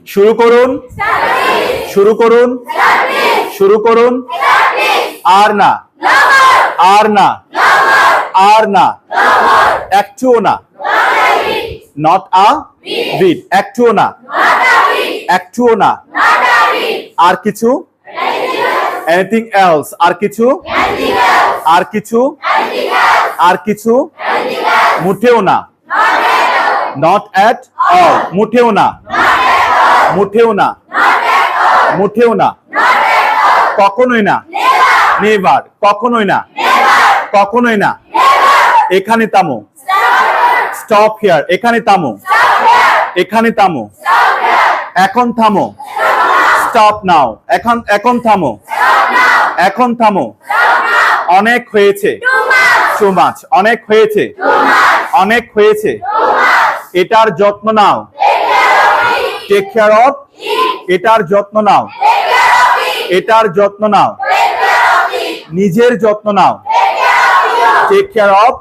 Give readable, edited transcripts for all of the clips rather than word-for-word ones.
শুরু করুন, শুরু করুন, শুরু করুন। আর না, আর না, আর না, একটুও না। নট আ বিট, একটুও না, একটুও না। আর কিছু, এনিথিং এলস, আর কিছু, আর কিছু, আর কিছু, মুঠেও না। নট এট অল, মুঠেও না, মুঠেও না, মুঠেও না, কখনোই না। নেভার, কখনোই না, কখনোই না। এখানে থামো, স্টপ হিয়ার, এখানে থামো, এখানে থামো। এখন থামো, স্টপ নাও, এখন এখন থামো, এখন থামো। অনেক হয়েছে, টু মাচ, অনেক হয়েছে, অনেক হয়েছে। এটার যত্ন নাও, টেক কেয়ার অফ, এটার যত্ন নাও, এটার যত্ন নাও। নিজের যত্ন নাও, টেক কেয়ার অফ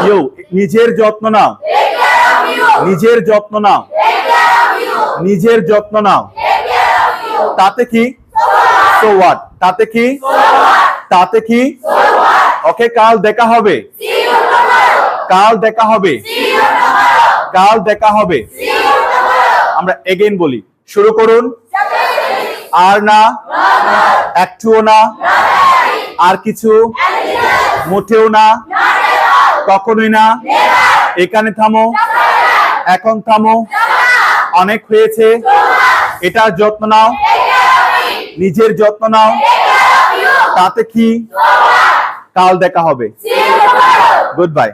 ইউ, নিজের যত্ন নাও, নিজের যত্ন নাও, নিজের যত্ন নাও। তাতে কি, সো হোয়াট, তাতে কি, তাতে কি। ওকে, কাল দেখা হবে, কাল দেখা হবে, কাল দেখা হবে। আমরা এগেইন বলি, শুরু করুন। আর না, একটুও না, আর কিছু, মুঠেও না, কখনোই না। এখানে থামো, এখন থামো। অনেক হয়েছে, এটার যত্ন নাও, নিজের যত্ন নাও। তাতে কি, কাল দেখা হবে। Good bye.